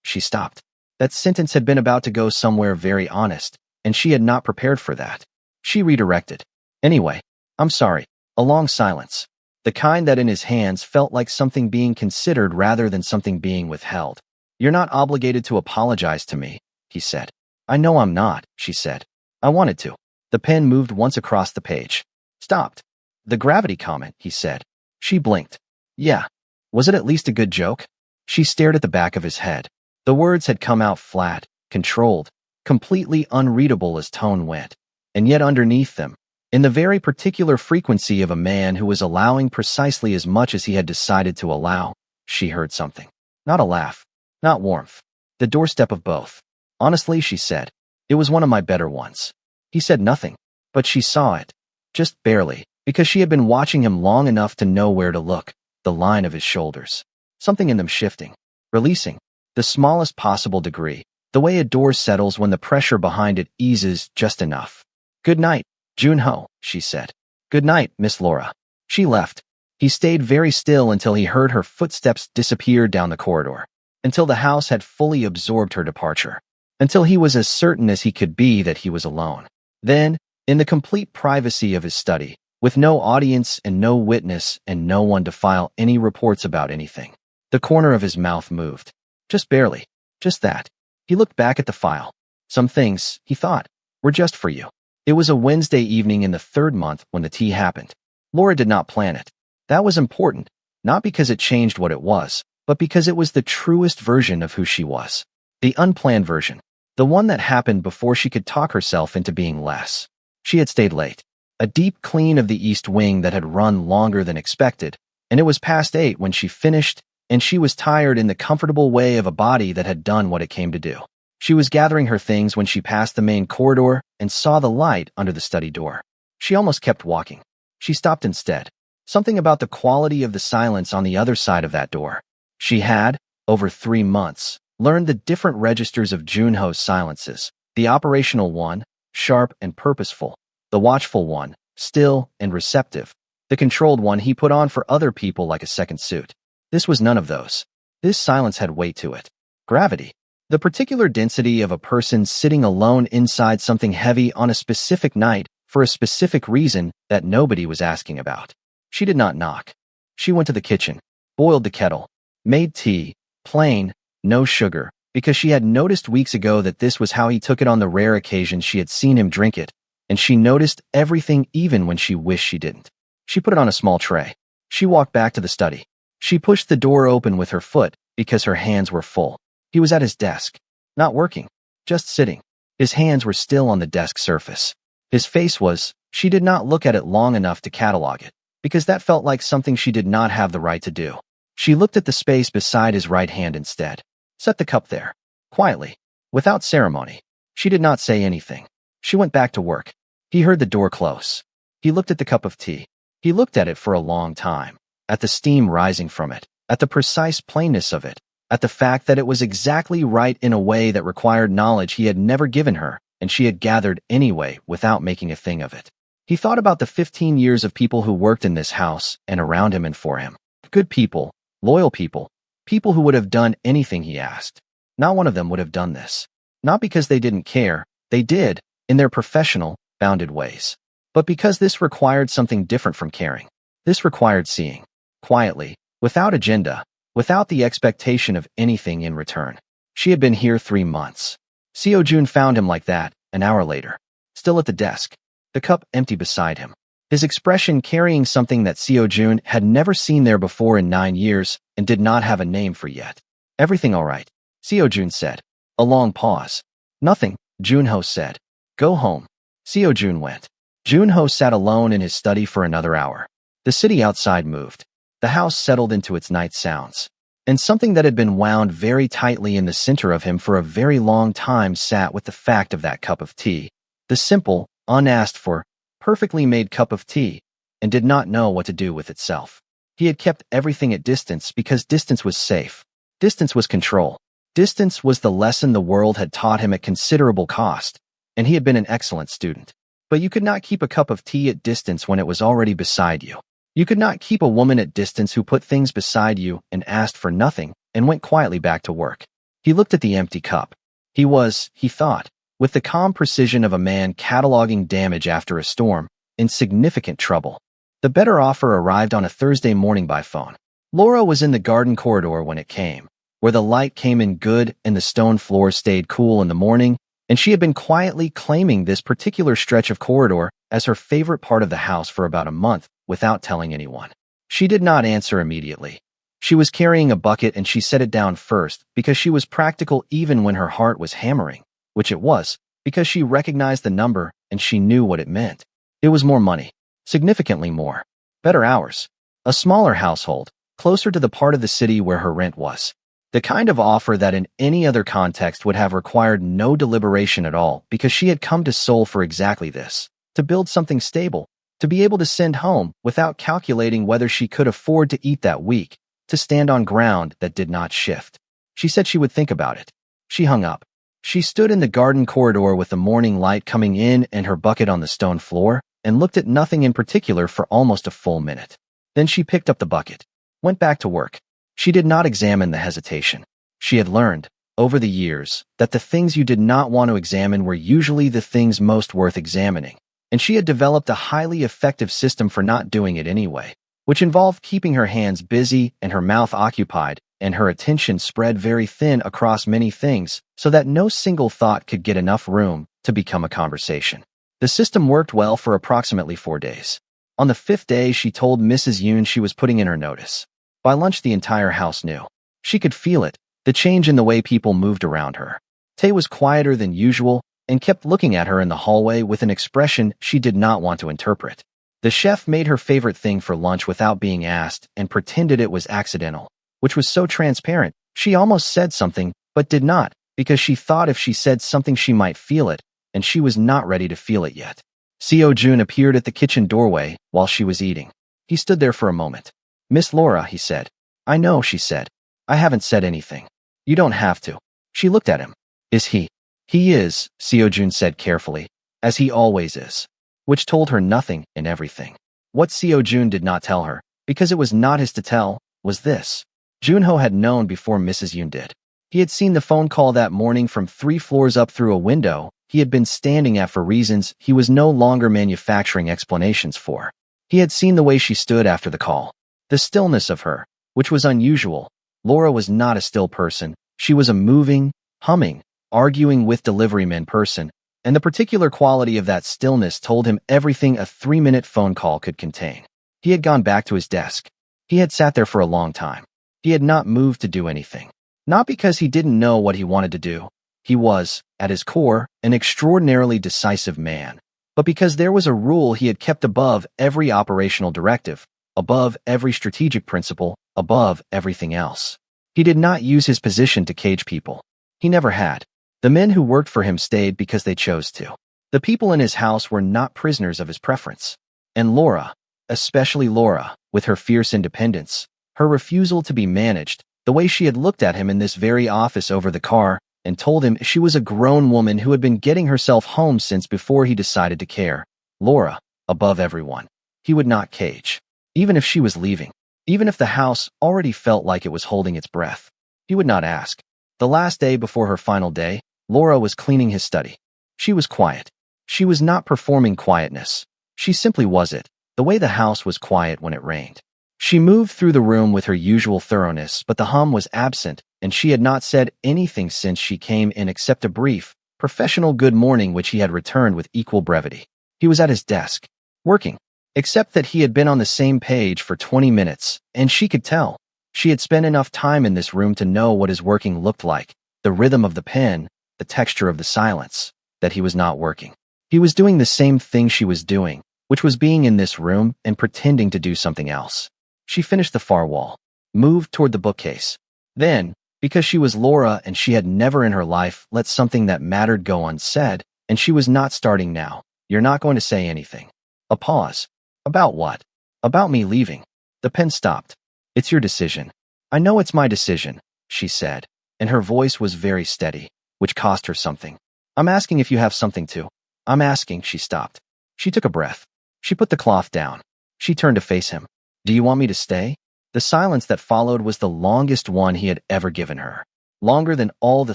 she stopped. That sentence had been about to go somewhere very honest, and she had not prepared for that. She redirected. Anyway, I'm sorry. A long silence. The kind that in his hands felt like something being considered rather than something being withheld. You're not obligated to apologize to me, he said. I know I'm not, she said. I wanted to. The pen moved once across the page. Stopped. The gravity comment, he said. She blinked. Yeah. Was it at least a good joke? She stared at the back of his head. The words had come out flat, controlled, completely unreadable as tone went. And yet underneath them, in the very particular frequency of a man who was allowing precisely as much as he had decided to allow, she heard something. Not a laugh. Not warmth. The doorstep of both. Honestly, she said, it was one of my better ones. He said nothing, but she saw it. Just barely, because she had been watching him long enough to know where to look, the line of his shoulders. Something in them shifting, releasing, the smallest possible degree, the way a door settles when the pressure behind it eases just enough. Good night, Junho, she said. Good night, Miss Laura. She left. He stayed very still until he heard her footsteps disappear down the corridor, until the house had fully absorbed her departure, until he was as certain as he could be that he was alone. Then, in the complete privacy of his study, with no audience and no witness and no one to file any reports about anything, the corner of his mouth moved. Just barely. Just that. He looked back at the file. Some things, he thought, were just for you. It was a Wednesday evening in the 3rd month when the tea happened. Laura did not plan it. That was important, not because it changed what it was, but because it was the truest version of who she was. The unplanned version. The one that happened before she could talk herself into being less. She had stayed late. A deep clean of the East Wing that had run longer than expected, and it was past 8 when she finished, and she was tired in the comfortable way of a body that had done what it came to do. She was gathering her things when she passed the main corridor and saw the light under the study door. She almost kept walking. She stopped instead. Something about the quality of the silence on the other side of that door. She had, over 3 months, learned the different registers of Junho's silences. The operational one, sharp and purposeful. The watchful one, still and receptive. The controlled one he put on for other people like a second suit. This was none of those. This silence had weight to it. Gravity. The particular density of a person sitting alone inside something heavy on a specific night for a specific reason that nobody was asking about. She did not knock. She went to the kitchen, boiled the kettle, made tea, plain, no sugar, because she had noticed weeks ago that this was how he took it on the rare occasions she had seen him drink it, and she noticed everything even when she wished she didn't. She put it on a small tray. She walked back to the study. She pushed the door open with her foot because her hands were full. He was at his desk, not working, just sitting. His hands were still on the desk surface. His face was, she did not look at it long enough to catalog it, because that felt like something she did not have the right to do. She looked at the space beside his right hand instead. Set the cup there, quietly, without ceremony. She did not say anything. She went back to work. He heard the door close. He looked at the cup of tea. He looked at it for a long time, at the steam rising from it, at the precise plainness of it, at the fact that it was exactly right in a way that required knowledge he had never given her, and she had gathered anyway without making a thing of it. He thought about the 15 years of people who worked in this house and around him and for him. Good people, loyal people, people who would have done anything he asked. Not one of them would have done this. Not because they didn't care, they did, in their professional, bounded ways. But because this required something different from caring. This required seeing, quietly, without agenda, without the expectation of anything in return. She had been here 3 months. Seo Jun found him like that, an hour later. Still at the desk. The cup empty beside him. His expression carrying something that Seo Jun had never seen there before in 9 years and did not have a name for yet. Everything all right, Seo Jun said. A long pause. Nothing, Junho said. Go home. Seo Jun went. Junho sat alone in his study for another hour. The city outside moved. The house settled into its night sounds. And something that had been wound very tightly in the center of him for a very long time sat with the fact of that cup of tea. The simple, unasked for, perfectly made cup of tea, and did not know what to do with itself. He had kept everything at distance because distance was safe. Distance was control. Distance was the lesson the world had taught him at considerable cost, and he had been an excellent student. But you could not keep a cup of tea at distance when it was already beside you. You could not keep a woman at distance who put things beside you and asked for nothing and went quietly back to work. He looked at the empty cup. He was, he thought, with the calm precision of a man cataloging damage after a storm, in significant trouble. The better offer arrived on a Thursday morning by phone. Laura was in the garden corridor when it came, where the light came in good and the stone floor stayed cool in the morning, and she had been quietly claiming this particular stretch of corridor as her favorite part of the house for about a month without telling anyone. She did not answer immediately. She was carrying a bucket and she set it down first because she was practical even when her heart was hammering, which it was, because she recognized the number and she knew what it meant. It was more money. Significantly more. Better hours. A smaller household, closer to the part of the city where her rent was. The kind of offer that in any other context would have required no deliberation at all because she had come to Seoul for exactly this. To build something stable, to be able to send home without calculating whether she could afford to eat that week, to stand on ground that did not shift. She said she would think about it. She hung up. She stood in the garden corridor with the morning light coming in and her bucket on the stone floor and looked at nothing in particular for almost a full minute. Then she picked up the bucket, went back to work. She did not examine the hesitation. She had learned, over the years, that the things you did not want to examine were usually the things most worth examining, and she had developed a highly effective system for not doing it anyway, which involved keeping her hands busy and her mouth occupied and her attention spread very thin across many things so that no single thought could get enough room to become a conversation. The system worked well for approximately 4 days. On the 5th day, she told Mrs. Yoon she was putting in her notice. By lunch, the entire house knew. She could feel it, the change in the way people moved around her. Tae was quieter than usual and kept looking at her in the hallway with an expression she did not want to interpret. The chef made her favorite thing for lunch without being asked and pretended it was accidental, which was so transparent. She almost said something, but did not, because she thought if she said something she might feel it, and she was not ready to feel it yet. Seo-jun appeared at the kitchen doorway while she was eating. He stood there for a moment. "Miss Laura," he said. "I know," she said. "I haven't said anything. You don't have to." She looked at him. "Is he?" "He is," Seo-jun said carefully, "as he always is." Which told her nothing and everything. What Seo-jun did not tell her, because it was not his to tell, was this. Junho had known before Mrs. Yoon did. He had seen the phone call that morning from 3 floors up through a window he had been standing at for reasons he was no longer manufacturing explanations for. He had seen the way she stood after the call. The stillness of her, which was unusual. Laura was not a still person. She was a moving, humming, arguing with delivery men person, and the particular quality of that stillness told him everything a 3-minute phone call could contain. He had gone back to his desk. He had sat there for a long time. He had not moved to do anything. Not because he didn't know what he wanted to do. He was, at his core, an extraordinarily decisive man. But because there was a rule he had kept above every operational directive, above every strategic principle, above everything else. He did not use his position to cage people. He never had. The men who worked for him stayed because they chose to. The people in his house were not prisoners of his preference. And Laura, especially Laura, with her fierce independence, her refusal to be managed, the way she had looked at him in this very office over the car and told him she was a grown woman who had been getting herself home since before he decided to care. Laura, above everyone. He would not cage. Even if she was leaving. Even if the house already felt like it was holding its breath. He would not ask. The last day before her final day, Laura was cleaning his study. She was quiet. She was not performing quietness. She simply was it, the way the house was quiet when it rained. She moved through the room with her usual thoroughness, but the hum was absent, and she had not said anything since she came in except a brief, professional good morning which he had returned with equal brevity. He was at his desk, working, except that he had been on the same page for 20 minutes, and she could tell. She had spent enough time in this room to know what his working looked like, the rhythm of the pen, the texture of the silence, that he was not working. He was doing the same thing she was doing, which was being in this room and pretending to do something else. She finished the far wall, moved toward the bookcase. Then, because she was Laura and she had never in her life let something that mattered go unsaid, and she was not starting now, "You're not going to say anything." A pause. "About what?" "About me leaving." The pen stopped. "It's your decision." "I know it's my decision," she said, and her voice was very steady, which cost her something. "I'm asking if you have something to." "I'm asking," she stopped. She took a breath. She put the cloth down. She turned to face him. "Do you want me to stay?" The silence that followed was the longest one he had ever given her. Longer than all the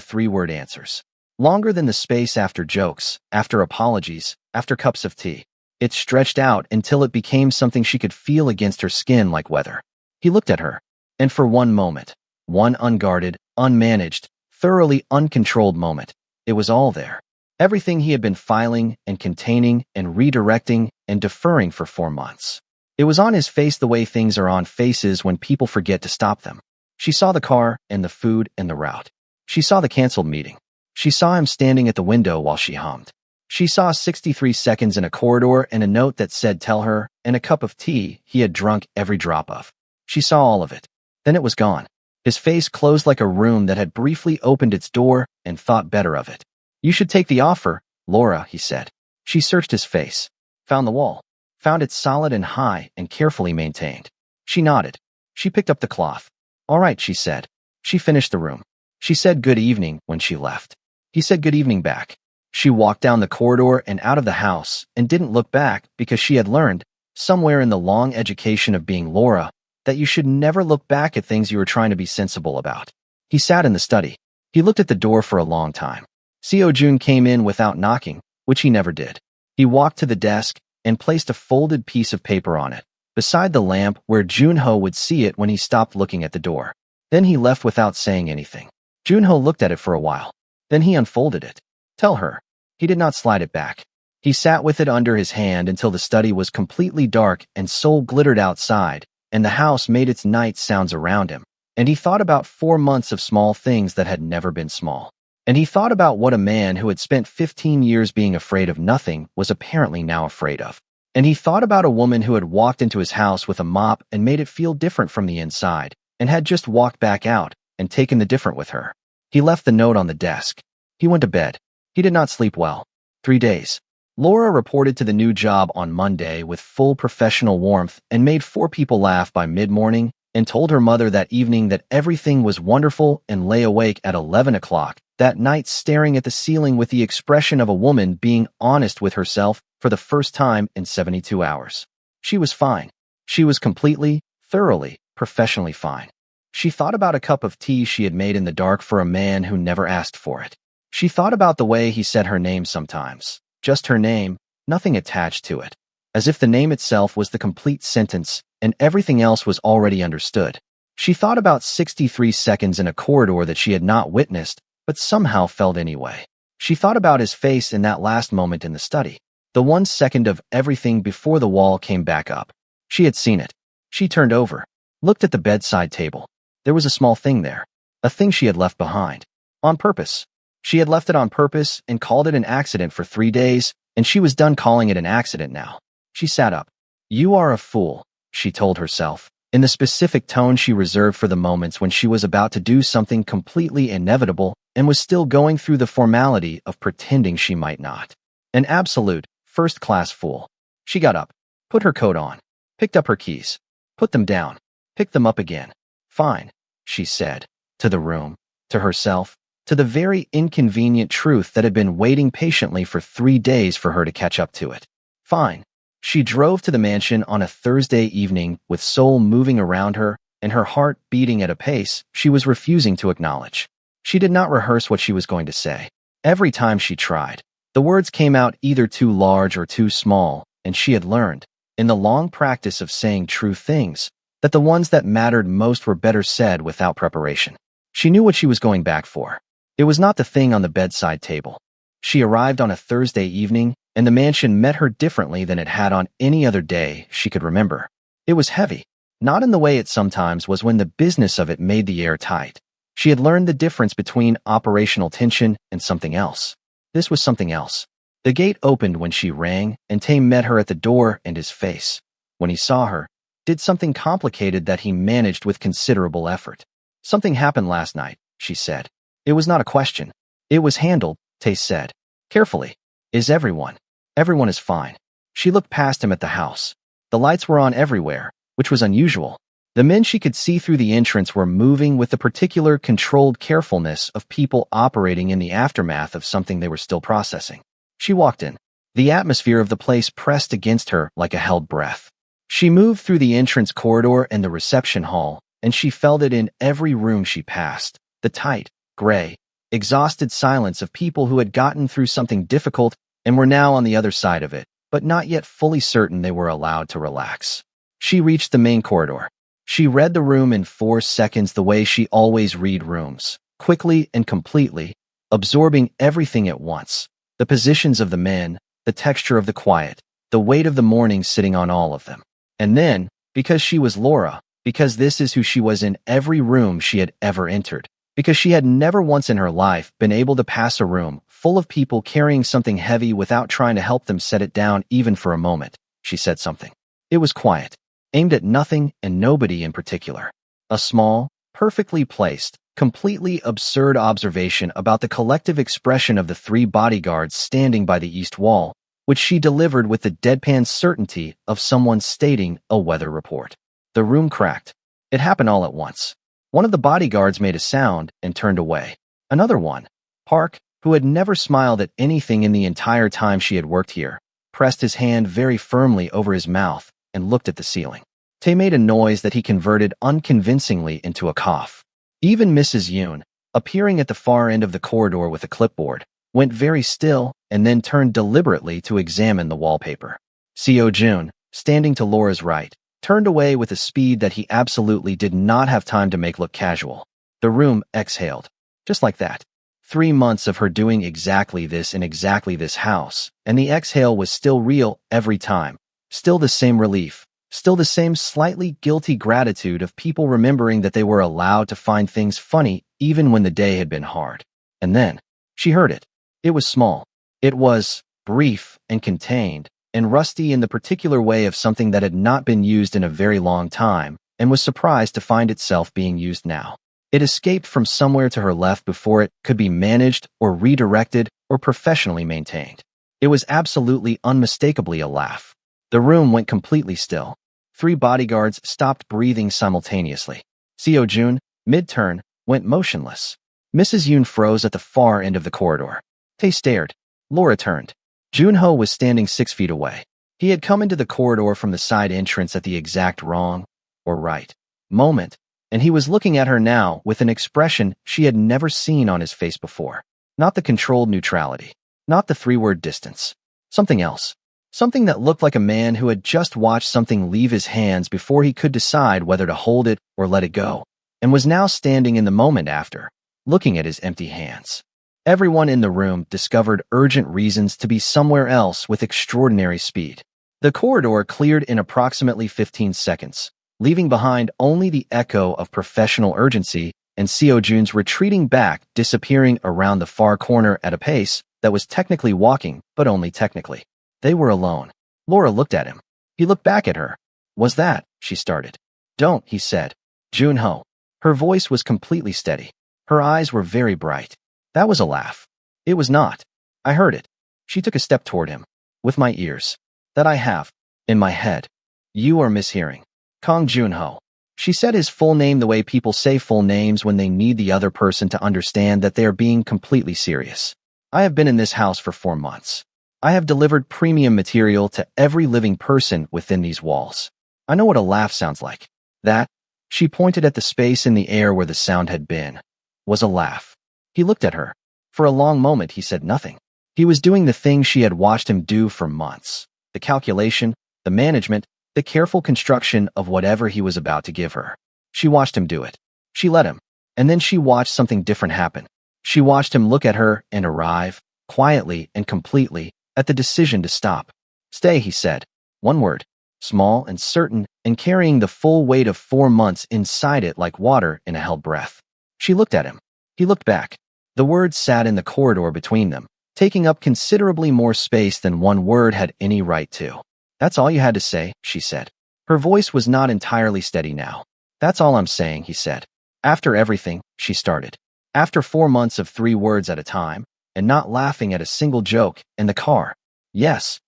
3-word answers. Longer than the space after jokes, after apologies, after cups of tea. It stretched out until it became something she could feel against her skin like weather. He looked at her, and for one moment, one unguarded, unmanaged, thoroughly uncontrolled moment, it was all there. Everything he had been filing and containing and redirecting and deferring for 4 months. It was on his face the way things are on faces when people forget to stop them. She saw the car and the food and the route. She saw the canceled meeting. She saw him standing at the window while she hummed. She saw 63 seconds in a corridor and a note that said tell her, and a cup of tea he had drunk every drop of. She saw all of it. Then it was gone. His face closed like a room that had briefly opened its door and thought better of it. You should take the offer, Laura, he said. She searched his face. Found the wall. Found it solid and high and carefully maintained. She nodded. She picked up the cloth. All right, she said. She finished the room. She said good evening when she left. He said good evening back. She walked down the corridor and out of the house and didn't look back because she had learned, somewhere in the long education of being Laura, that you should never look back at things you were trying to be sensible about. He sat in the study. He looked at the door for a long time. Seo Jun came in without knocking, which he never did. He walked to the desk and placed a folded piece of paper on it, beside the lamp where Junho would see it when he stopped looking at the door. Then he left without saying anything. Junho looked at it for a while. Then he unfolded it. Tell her. He did not slide it back. He sat with it under his hand until the study was completely dark and Seoul glittered outside, and the house made its night sounds around him. And he thought about 4 months of small things that had never been small. And he thought about what a man who had spent 15 years being afraid of nothing was apparently now afraid of. And he thought about a woman who had walked into his house with a mop and made it feel different from the inside, and had just walked back out and taken the different with her. He left the note on the desk. He went to bed. He did not sleep well. 3 days. Laura reported to the new job on Monday with full professional warmth and made 4 people laugh by mid-morning and told her mother that evening that everything was wonderful and lay awake at 11 o'clock that night staring at the ceiling with the expression of a woman being honest with herself for the first time in 72 hours. She was fine. She was completely, thoroughly, professionally fine. She thought about a cup of tea she had made in the dark for a man who never asked for it. She thought about the way he said her name sometimes. Just her name, nothing attached to it. As if the name itself was the complete sentence and everything else was already understood. She thought about 63 seconds in a corridor that she had not witnessed, but somehow felt anyway. She thought about his face in that last moment in the study. The 1 second of everything before the wall came back up. She had seen it. She turned over, looked at the bedside table. There was a small thing there. A thing she had left behind. On purpose. She had left it on purpose and called it an accident for 3 days, and she was done calling it an accident now. She sat up. You are a fool, she told herself, in the specific tone she reserved for the moments when she was about to do something completely inevitable and was still going through the formality of pretending she might not. An absolute, first-class fool. She got up, put her coat on, picked up her keys, put them down, picked them up again. Fine, she said, to the room, to herself, to the very inconvenient truth that had been waiting patiently for 3 days for her to catch up to it. Fine. She drove to the mansion on a Thursday evening with Seoul moving around her and her heart beating at a pace she was refusing to acknowledge. She did not rehearse what she was going to say. Every time she tried, the words came out either too large or too small, and she had learned, in the long practice of saying true things, that the ones that mattered most were better said without preparation. She knew what she was going back for. It was not the thing on the bedside table. She arrived on a Thursday evening, and the mansion met her differently than it had on any other day she could remember. It was heavy, not in the way it sometimes was when the business of it made the air tight. She had learned the difference between operational tension and something else. This was something else. The gate opened when she rang, and Tame met her at the door, and his face, when he saw her, did something complicated that he managed with considerable effort. Something happened last night, she said. It was not a question. It was handled, Tay said. Carefully. Is everyone? Everyone is fine. She looked past him at the house. The lights were on everywhere, which was unusual. The men she could see through the entrance were moving with the particular controlled carefulness of people operating in the aftermath of something they were still processing. She walked in. The atmosphere of the place pressed against her like a held breath. She moved through the entrance corridor and the reception hall, and she felt it in every room she passed. The tight, gray, exhausted silence of people who had gotten through something difficult and were now on the other side of it, but not yet fully certain they were allowed to relax. She reached the main corridor. She read the room in 4 seconds the way she always read rooms, quickly and completely, absorbing everything at once. The positions of the men, the texture of the quiet, the weight of the morning sitting on all of them. And then, because she was Laura, because this is who she was in every room she had ever entered, because she had never once in her life been able to pass a room full of people carrying something heavy without trying to help them set it down even for a moment, she said something. It was quiet, aimed at nothing and nobody in particular. A small, perfectly placed, completely absurd observation about the collective expression of the three bodyguards standing by the east wall, which she delivered with the deadpan certainty of someone stating a weather report. The room cracked. It happened all at once. One of the bodyguards made a sound and turned away. Another one, Park, who had never smiled at anything in the entire time she had worked here, pressed his hand very firmly over his mouth and looked at the ceiling. Tay made a noise that he converted unconvincingly into a cough. Even Mrs. Yoon, appearing at the far end of the corridor with a clipboard, went very still and then turned deliberately to examine the wallpaper. Seo Jun, standing to Laura's right, turned away with a speed that he absolutely did not have time to make look casual. The room exhaled. Just like that. 3 months of her doing exactly this in exactly this house, and the exhale was still real every time. Still the same relief. Still the same slightly guilty gratitude of people remembering that they were allowed to find things funny even when the day had been hard. And then, she heard it. It was small. It was brief and contained, and rusty in the particular way of something that had not been used in a very long time, and was surprised to find itself being used now. It escaped from somewhere to her left before it could be managed or redirected or professionally maintained. It was absolutely unmistakably a laugh. The room went completely still. 3 bodyguards stopped breathing simultaneously. Seo Jun, mid-turn, went motionless. Mrs. Yoon froze at the far end of the corridor. Tae stared. Laura turned. Junho was standing 6 feet away. He had come into the corridor from the side entrance at the exact wrong, or right, moment, and he was looking at her now with an expression she had never seen on his face before. Not the controlled neutrality. Not the 3-word distance. Something else. Something that looked like a man who had just watched something leave his hands before he could decide whether to hold it or let it go, and was now standing in the moment after, looking at his empty hands. Everyone in the room discovered urgent reasons to be somewhere else with extraordinary speed. The corridor cleared in approximately 15 seconds, leaving behind only the echo of professional urgency and Seo Jun's retreating back disappearing around the far corner at a pace that was technically walking, but only technically. They were alone. Laura looked at him. He looked back at her. Was that, she started. Don't, he said. Junho. Her voice was completely steady. Her eyes were very bright. That was a laugh. It was not. I heard it. She took a step toward him. With my ears. That I have. In my head. You are mishearing. Kong Junho. She said his full name the way people say full names when they need the other person to understand that they are being completely serious. I have been in this house for 4 months. I have delivered premium material to every living person within these walls. I know what a laugh sounds like. That, she pointed at the space in the air where the sound had been, was a laugh. He looked at her. For a long moment he said nothing. He was doing the thing she had watched him do for months. The calculation, the management, the careful construction of whatever he was about to give her. She watched him do it. She let him. And then she watched something different happen. She watched him look at her and arrive, quietly and completely, at the decision to stop. Stay, he said. One word. Small and certain, and carrying the full weight of 4 months inside it like water in a held breath. She looked at him. He looked back. The words sat in the corridor between them, taking up considerably more space than one word had any right to. That's all you had to say, she said. Her voice was not entirely steady now. That's all I'm saying, he said. After everything, she started. After 4 months of 3 words at a time, and not laughing at a single joke, and the car. Yes.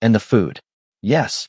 And the food. Yes.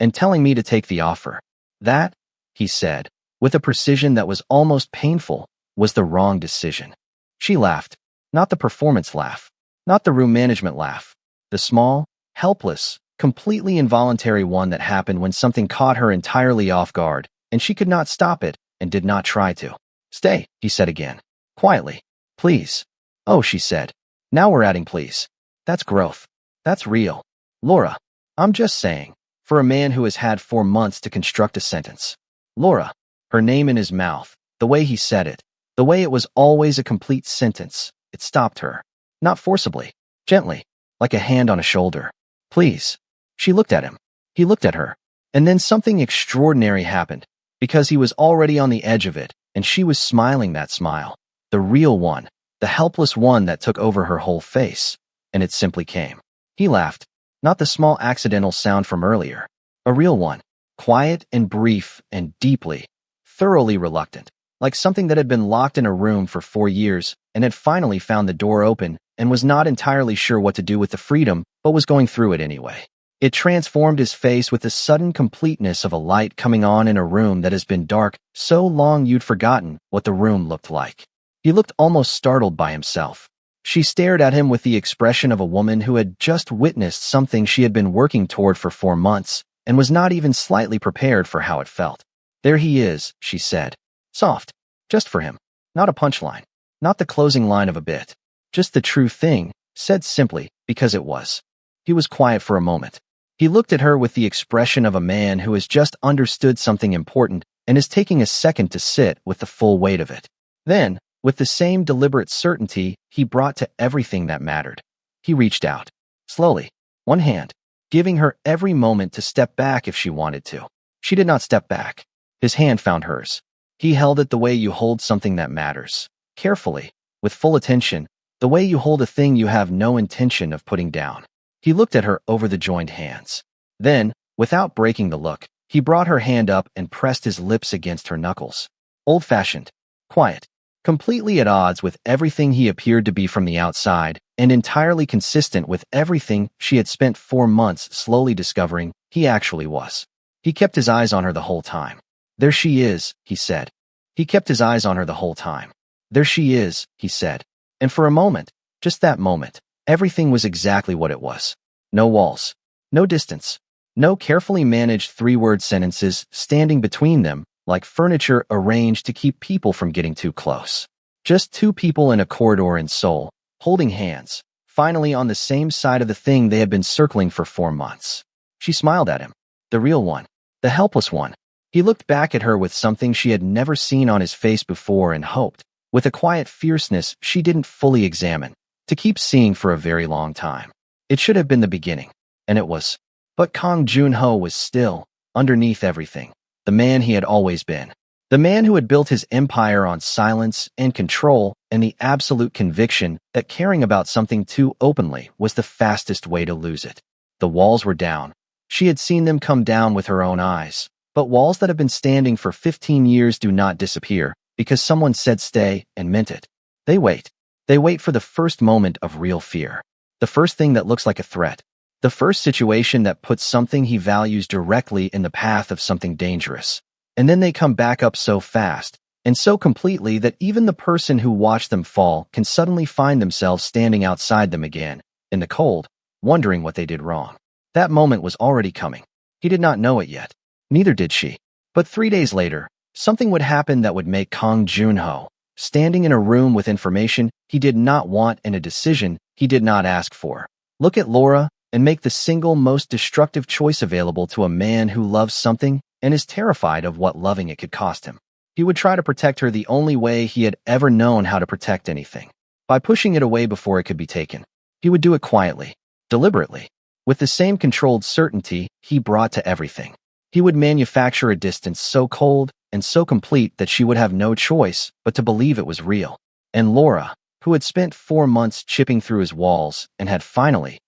And telling me to take the offer. That, he said, with a precision that was almost painful, was the wrong decision. She laughed. Not the performance laugh. Not the room management laugh. The small, helpless, completely involuntary one that happened when something caught her entirely off guard, and she could not stop it, and did not try to. Stay, he said again. Quietly. Please. Oh, she said. Now we're adding please. That's growth. That's real. Laura. I'm just saying. For a man who has had 4 months to construct a sentence. Laura. Her name in his mouth. The way he said it. The way it was always a complete sentence. It stopped her. Not forcibly. Gently. Like a hand on a shoulder. Please. She looked at him. He looked at her. And then something extraordinary happened, because he was already on the edge of it, and she was smiling that smile. The real one, the helpless one that took over her whole face. And it simply came. He laughed, not the small accidental sound from earlier. A real one, quiet and brief and deeply, thoroughly reluctant, like something that had been locked in a room for 4 years and had finally found the door open and was not entirely sure what to do with the freedom, but was going through it anyway. It transformed his face with the sudden completeness of a light coming on in a room that has been dark so long you'd forgotten what the room looked like. He looked almost startled by himself. She stared at him with the expression of a woman who had just witnessed something she had been working toward for 4 months and was not even slightly prepared for how it felt. There he is, she said. Soft. Just for him. Not a punchline. Not the closing line of a bit. Just the true thing, said simply, because it was. He was quiet for a moment. He looked at her with the expression of a man who has just understood something important and is taking a second to sit with the full weight of it. Then, with the same deliberate certainty he brought to everything that mattered, he reached out. Slowly, one hand, giving her every moment to step back if she wanted to. She did not step back. His hand found hers. He held it the way you hold something that matters. Carefully, with full attention, the way you hold a thing you have no intention of putting down. He looked at her over the joined hands. Then, without breaking the look, he brought her hand up and pressed his lips against her knuckles. Old-fashioned, quiet, completely at odds with everything he appeared to be from the outside, and entirely consistent with everything she had spent 4 months slowly discovering he actually was. He kept his eyes on her the whole time. There she is, he said. He kept his eyes on her the whole time. There she is, he said. And for a moment, just that moment, everything was exactly what it was. No walls. No distance. No carefully managed 3-word sentences standing between them, like furniture arranged to keep people from getting too close. Just 2 people in a corridor in Seoul, holding hands, finally on the same side of the thing they had been circling for 4 months. She smiled at him. The real one. The helpless one. He looked back at her with something she had never seen on his face before and hoped, with a quiet fierceness she didn't fully examine, to keep seeing for a very long time. It should have been the beginning, and it was. But Kang Joon-ho was still, underneath everything, the man he had always been. The man who had built his empire on silence and control and the absolute conviction that caring about something too openly was the fastest way to lose it. The walls were down. She had seen them come down with her own eyes. But walls that have been standing for 15 years do not disappear because someone said stay and meant it. They wait. They wait for the first moment of real fear. The first thing that looks like a threat. The first situation that puts something he values directly in the path of something dangerous. And then they come back up so fast and so completely that even the person who watched them fall can suddenly find themselves standing outside them again, in the cold, wondering what they did wrong. That moment was already coming. He did not know it yet. Neither did she. But 3 days later, something would happen that would make Kang Joon-ho, standing in a room with information he did not want and a decision he did not ask for, look at Laura and make the single most destructive choice available to a man who loves something and is terrified of what loving it could cost him. He would try to protect her the only way he had ever known how to protect anything, by pushing it away before it could be taken. He would do it quietly, deliberately, with the same controlled certainty he brought to everything. He would manufacture a distance so cold and so complete that she would have no choice but to believe it was real. And Laura, who had spent 4 months chipping through his walls and had finally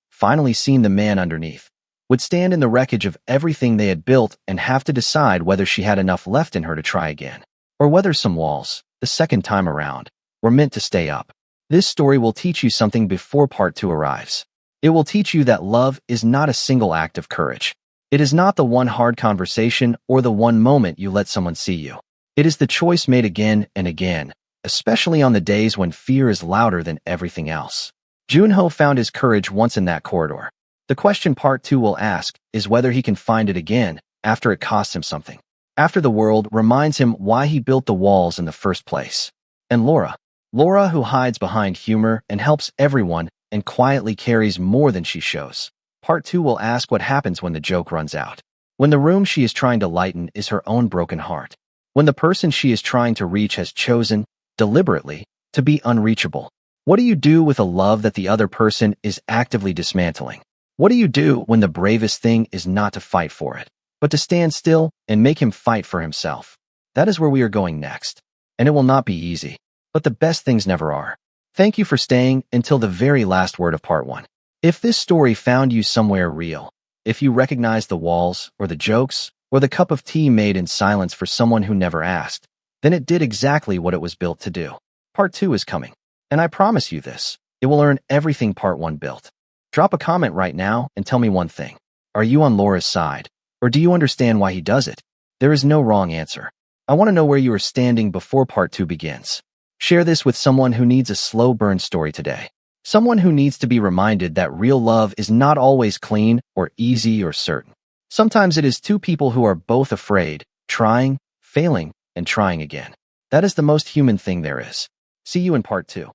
seen the man underneath, would stand in the wreckage of everything they had built and have to decide whether she had enough left in her to try again, or whether some walls, the second time around, were meant to stay up. This story will teach you something before part 2 arrives. It will teach you that love is not a single act of courage. It is not the one hard conversation or the one moment you let someone see you. It is the choice made again and again, especially on the days when fear is louder than everything else. Joon-ho found his courage once in that corridor. The question part 2 will ask is whether he can find it again after it costs him something. After the world reminds him why he built the walls in the first place. And Laura who hides behind humor and helps everyone and quietly carries more than she shows. Part 2 will ask what happens when the joke runs out. When the room she is trying to lighten is her own broken heart. When the person she is trying to reach has chosen, deliberately, to be unreachable. What do you do with a love that the other person is actively dismantling? What do you do when the bravest thing is not to fight for it, but to stand still and make him fight for himself. That is where we are going next. And it will not be easy, but the best things never are. Thank you for staying until the very last word of part 1. If this story found you somewhere real, if you recognize the walls or the jokes or the cup of tea made in silence for someone who never asked, then it did exactly what it was built to do. Part 2 is coming, and I promise you this, it will earn everything part 1 built. Drop a comment right now and tell me one thing. Are you on Laura's side, or do you understand why he does it? There is no wrong answer. I want to know where you are standing before part 2 begins. Share this with someone who needs a slow burn story today. Someone who needs to be reminded that real love is not always clean or easy or certain. Sometimes it is two people who are both afraid, trying, failing, and trying again. That is the most human thing there is. See you in part 2.